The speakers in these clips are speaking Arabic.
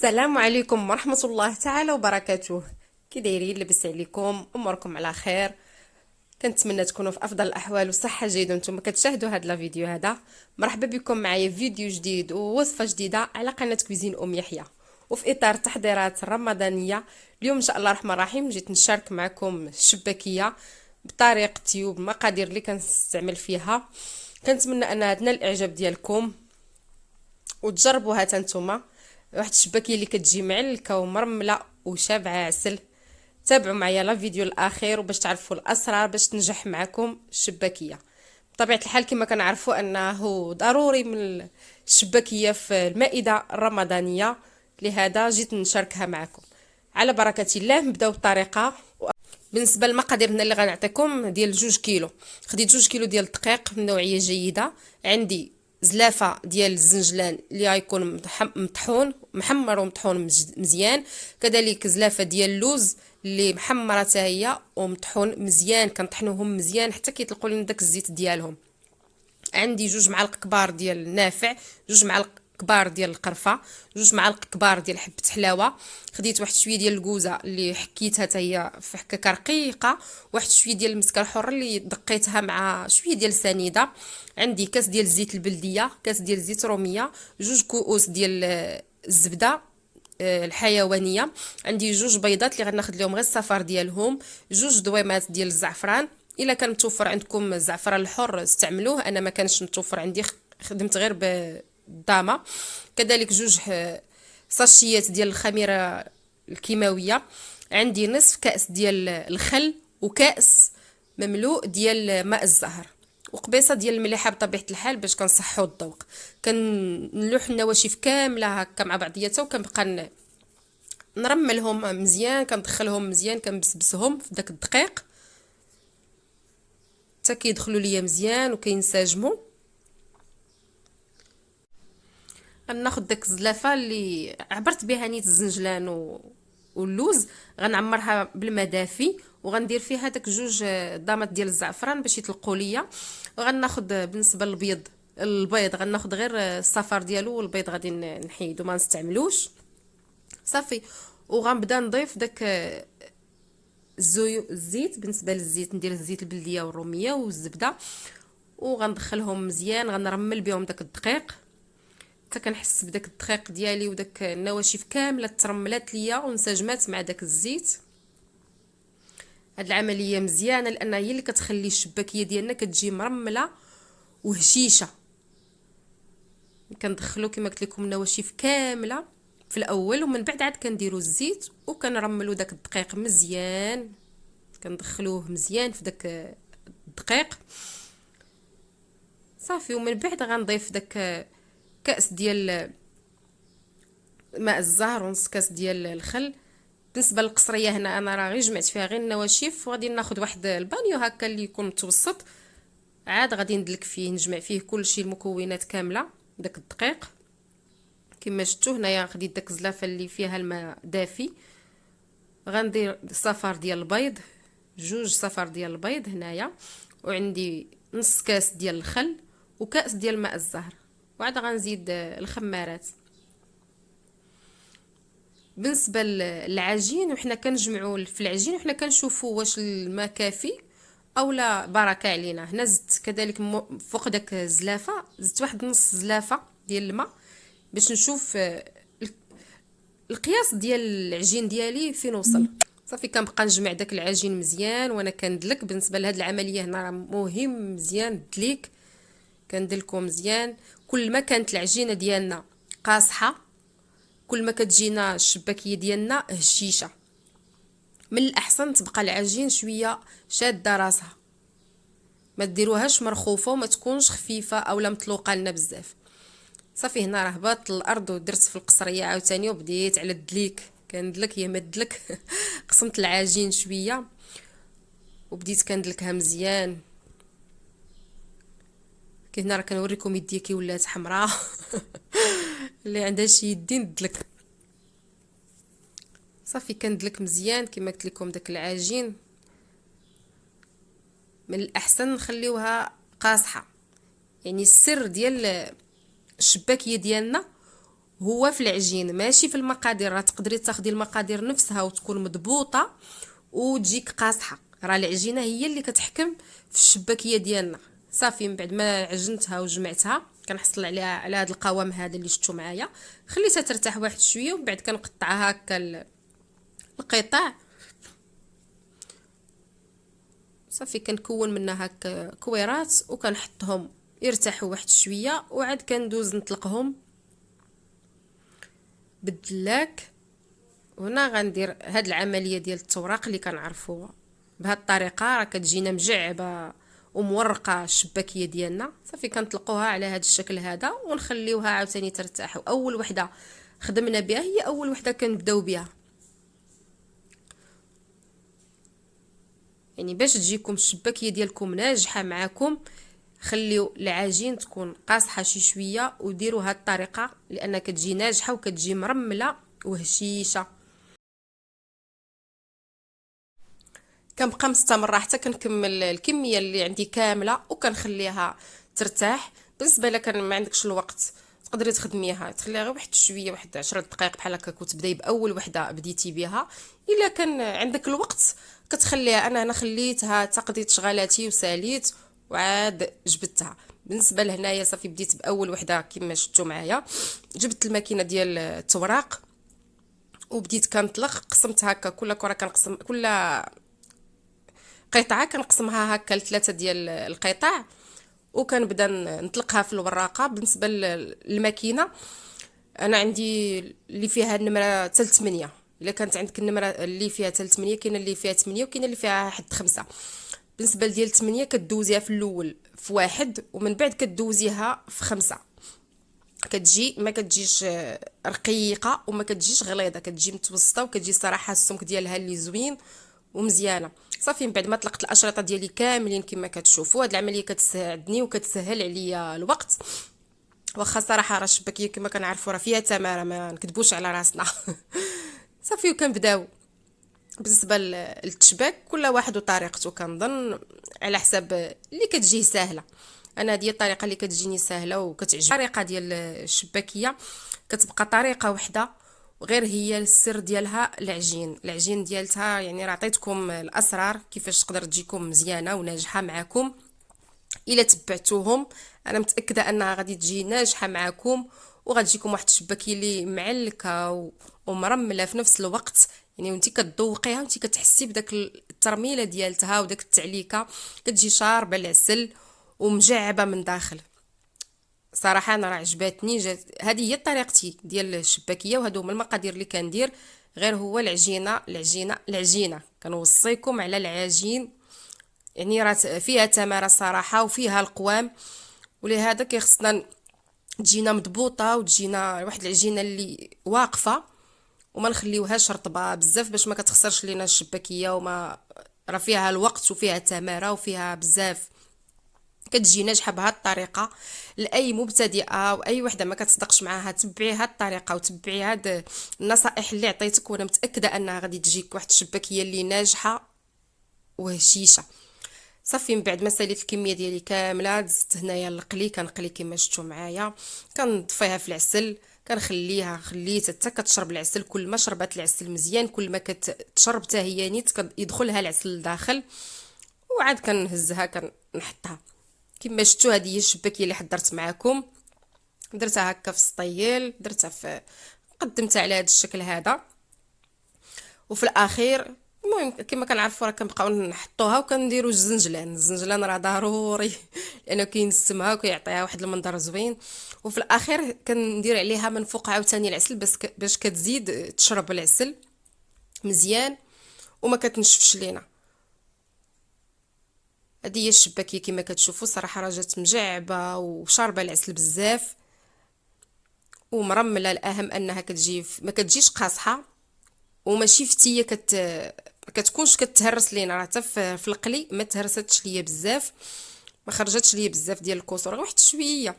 السلام عليكم ورحمة الله تعالى وبركاته. كي دايرين؟ لبس عليكم، اموركم على خير. كنتمنى تكونوا في افضل الاحوال وصحة جيدة وانتم كتشاهدوا هذا الفيديو هذا. مرحبا بكم معايا في فيديو جديد ووصفة جديدة على قناة كويزين ام يحيى، وفي اطار التحضيرات الرمضانية. اليوم ان شاء الله الرحمن الرحيم جيت نشارك معكم الشباكية بطريقتي وبمقادير اللي كنستعمل فيها. كنتمنى انها تنال الاعجاب ديالكم وتجربوها حتى نتوما. واحد الشباكيه اللي كتجي معلكه ومرمله وشابعه عسل. تابعوا معايا لا فيديو الاخير وباش تعرفوا الاسرار باش تنجح معكم الشباكيه. بطبيعه الحال كما كنعرفوا انه ضروري من الشباكيه في المائده الرمضانيه، لهذا جيت نشاركها معكم. على بركه الله نبداو الطريقه. بالنسبه للمقادير اللي غنعطيكم ديال 2 كيلو، خديت 2 كيلو ديال الدقيق من نوعيه جيده. عندي زلافه ديال الزنجلان اللي غيكون مطحون محمر ومطحون مزيان. كذلك زلافه ديال اللوز اللي محمره حتى هي ومطحون مزيان، كنطحنوهم مزيان حتى كيطلقوا لنا داك الزيت ديالهم. عندي 2 معالق كبار ديال النافع، 2 معالق كبار ديال القرفه، 2 معالق كبار ديال حبه حلاوه. خديت واحد شويه ديال الكوزه اللي حكيتها حتى هي في حكاكه رقيقه، واحد شويه ديال المسكر الحر اللي دقيتها مع شويه ديال السنيده. عندي كاس ديال الزيت البلديه، كاس ديال الزيت روميه، 2 كؤوس ديال الزبده الحيوانيه. عندي 2 بيضات اللي غناخد لهم غير الصفار ديالهم، 2 دويمات ديال الزعفران. الا كان متوفر عندكم الزعفران الحر استعملوه، انا ما كانش متوفر عندي، خدمت غير بالضامه. كذلك 2 ساشيات ديال الخميره الكيماويه. عندي نصف كاس ديال الخل وكاس مملوء ديال ماء الزهر، وقبيصه ديال المليحه بطبيعه الحال باش كنصحوا الذوق. كنلوح النواشف كامله هكا مع بعضياتها وكنبقى نرملهم مزيان، كندخلهم مزيان، كنبسبسهم في داك الدقيق حتى كيدخلوا ليا مزيان وكينسجموا. غناخد داك الزلافه اللي عبرت بها نيت الزنجلان واللوز، غنعمرها بالماء دافي وغندير فيها داك 2 ضامات ديال الزعفران باش يطلقوا ليا. وغناخد بالنسبه للبيض، البيض غناخد غير الصفار ديالو، والبيض غادي نحيدو ما نستعملوش صافي. وغنبدا نضيف داك الزيت. بالنسبه للزيت ندير الزيت البلديه والروميه والزبده، وغندخلهم مزيان، غنرمل بهم داك الدقيق حتى كنحس بداك الدقيق ديالي وداك النواشف كامله ترملات ليا وانسجمات مع داك الزيت. هاد العمليه مزيانه لان هي اللي كتخلي الشباكيه ديالنا كتجي مرمله وهشيشه. كندخلو كما قلت لكم النواشف كامله في الاول، ومن بعد عاد كنديروا الزيت وكنرملوا داك الدقيق مزيان، كندخلوه مزيان في داك الدقيق صافي. ومن بعد غنضيف داك كاس ديال ماء الزهر ونص كاس ديال الخل. بالنسبه للقصريه هنا انا راه غير جمعت فيها غير النواشف، وغادي ناخذ واحد البانيو هكا اللي يكون متوسط، عاد غادي ندلك فيه نجمع فيه كلشي المكونات كامله. داك الدقيق كما شفتوا هنايا خديت داك الزلافه اللي فيها الماء دافي، غندير صفار ديال البيض، 2 صفار ديال البيض هنايا، وعندي نص كاس ديال الخل وكاس ديال ماء الزهر، وعاد غنزيد الخمارات. بالنسبه للعجين وحنا كنجمعوا في العجين وحنا كنشوفوا واش الماء كافي او لا بركه علينا. هنا زدت كذلك فوق داك الزلافه زدت واحد نص زلافه ديال الماء باش نشوف القياس ديال العجين ديالي فين وصل. صافي كنبقى نجمع داك العجين مزيان وانا كندلك. بالنسبه لهاد العمليه هنا مهم مزيان الدليك، كندلكو مزيان. كل ما كانت العجينه ديالنا قاصحه كل ما كتجينا الشباكيه ديالنا هشيشه. من الاحسن تبقى العجين شويه شاده راسها، ما ديروهاش مرخوفه وما تكونش خفيفه اولا مطلوقه لنا بزاف. صافي هنا راه هبطت الارض ودرت في القصريه عاوتاني وبديت على الدليك، كندلك يا ما دلك قسمت العجين شويه وبديت كندلكها مزيان. كي هنا راه كنوريكم يدي كي ولات حمراء اللي عندها شي يدين ندلك. صافي كندلك مزيان كما قلت لكم داك العجين من الاحسن نخليوها قاصحه. يعني السر ديال الشباكيه ديالنا هو في العجين ماشي في المقادير. راه تقدري تاخدي المقادير نفسها وتكون مضبوطه وتجيك قاصحه، راه العجينه هي اللي كتحكم في الشباكيه ديالنا. صافي من بعد ما عجنتها وجمعتها كنحصل على هذا القوام هذا اللي شفتوا معايا. خليتها ترتاح واحد شويه ومن بعد كنقطعها هكا القطع. صافي كنكون منها هكا كويرات وكنحطهم يرتاحوا واحد شويه وعاد كندوز نطلقهم بالدلاك. هنا غندير هاد العمليه ديال التوراق اللي كنعرفوها بهاد الطريقه، راه كتجينا مجعبه ومورقه الشباكيه ديالنا. صافي كنطلقوها على هاد الشكل هذا ونخليوها عاوتاني ترتاح. اول وحده خدمنا بها هي اول وحده كنبداو بها، يعني باش تجيكم الشباكيه ديالكم ناجحه معاكم خليو العجين تكون قاصحه شي شويه وديروا هاد الطريقه لان كتجي ناجحه وكتجي مرمله وهشيشه. كنبقى مستمره حتى كنكمل الكميه اللي عندي كامله وكنخليها ترتاح. بالنسبه لك كان ما عندكش الوقت تقدري تخدميها تخليها غير واحد شويه، واحد 10 دقائق بحال هكاك وتبداي باول وحده بديتي بها. الا كان عندك الوقت كتخليها. انا خليتها تقضيت شغالاتي وساليت وعاد جبدتها. بالنسبه لهنايا صافي بديت باول وحده كما شفتوا معايا. جبت الماكينه ديال التوراق وبديت كنطلق. قسمت هكا كل كره كنقسم كل قطعه كنقسمها هكا لثلاثه ديال القطع وكنبدا نطلقها في الوراقه. بالنسبه للماكينه انا عندي اللي فيها النمره حتى 8. الا كانت عندك النمره اللي فيها حتى 8 كاينه اللي فيها 8 وكاينه اللي فيها حد 5. بالنسبه ديال 8 كدوزيها في الاول في واحد ومن بعد كدوزيها في 5. كتجي ما كتجيش رقيقه وما كتجيش غليظه، كتجي متوسطه وكتجي صراحه السمك ديالها اللي زوين ومزيانه. صافي من بعد ما طلقت الاشرطه ديالي كاملين كما كتشوفوا هاد العمليه كتساعدني وكتسهل عليا الوقت. واخا صراحه راه الشباكيه كما كنعرفوا راه فيها تماره ما نكذبوش على راسنا. صافي وكنبداو. بالنسبه للتشباك كل واحد وطريقته كنظن على حساب اللي كتجيه سهله. انا هذه الطريقه اللي كتجيني سهله وكتعجبني. الطريقه ديال الشباكيه كتبقى طريقه واحده وغير هي السر ديالها العجين ديالتها. يعني راه عطيتكم الاسرار كيفاش تقدر تجيكم مزيانه وناجحه معكم. الا تبعتوهم انا متاكده انها غادي تجي ناجحه معكم وغتجيكم واحد الشباكيه اللي معلكه ومرمله في نفس الوقت. يعني وانت كتذوقيها وانت كتحسي بداك الترميله ديالتها وداك التعليكه كتجي شاربه العسل ومجعبه من داخل. صراحه انا راه عجباتني. هذه هي طريقتي ديال الشباكيه وهادو هما المقادير اللي كندير. غير هو العجينه كنوصيكم على العجين. يعني راه فيها تماره صراحه وفيها القوام ولهذا كيخصنا تجينا مضبوطه وتجينا واحد العجينه اللي واقفه وما نخليوهاش رطبه بزاف باش ما كتخسرش لينا الشباكيه. وما راه فيها الوقت وفيها تماره وفيها بزاف. كتجي ناجحه بهذه الطريقه. لاي مبتدئه واي وحده ما كتصدقش معاها تبعي هذه الطريقه وتبعي هاد النصائح اللي عطيتك وانا متاكده انها غادي تجيك واحد الشباكيه اللي ناجحه وهشيشه. صافي من بعد ما ساليت الكميه ديالي كامله دزت هنايا القلي. كنقلي كما شفتوا معايا. كنطفيها في العسل خليتها حتى كتشرب العسل. كل ما شربت العسل مزيان كل ما كتشرب حتى هي نيت يدخلها العسل لداخل. وعاد كنهزها كنحطها كما شفتوا. هذه هي الشباكيه اللي حضرت معكم. درتها هكا في السطيل درتها في قدمتها على هذا الشكل هذا. وفي الاخير المهم كما كنعرفوا راه كنبقاو نحطوها وكنديروا الزنجلان راه ضروري لانه كينسمها وكيعطيها واحد المنظر زوين. وفي الاخير كندير عليها من فوق عاوتاني العسل باش كتزيد تشرب العسل مزيان وما كتنشفش لينا. هذه هي الشباكيه كما كتشوفوا صراحه راه جات مجعبه وشاربه العسل بزاف ومرمله. الاهم انها ما كتجيش قاصحه وماشي فتيه كتكونش كتهرس لينا. راه حتى في القلي ما تهرستش ليا بزاف ما خرجتش ليا بزاف ديال الكسور غير واحد شويه.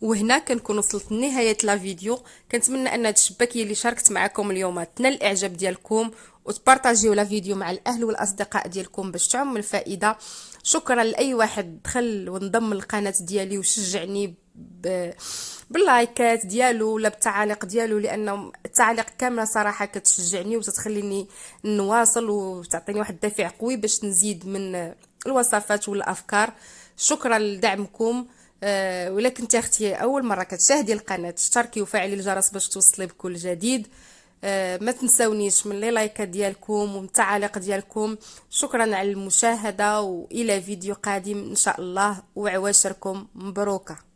وهنا كنكون وصلت لنهايه لا فيديو. كنتمنى ان هاد الشباكيه اللي شاركت معكم اليوم تنال الاعجاب ديالكم وتبارطاجيو لا فيديو مع الاهل والاصدقاء ديالكم باش تعم الفائده. شكرا لاي واحد دخل وانضم للقناه ديالي وشجعني باللايكات ديالو ولا بالتعاليق ديالو، لانه التعاليق كامله صراحه كتشجعني وتتخليني نواصل وتعطيني واحد الدافع قوي باش نزيد من الوصفات والافكار. شكرا لدعمكم. ولا كنتي اختي اول مره كتشاهدي القناه، اشتركي وفعلي الجرس باش توصلي بكل جديد. ما تنسونيش من لي لايكات ديالكم ومن التعاليق ديالكم. شكرا على المشاهده، والى فيديو قادم ان شاء الله، وعواشركم مبروكه.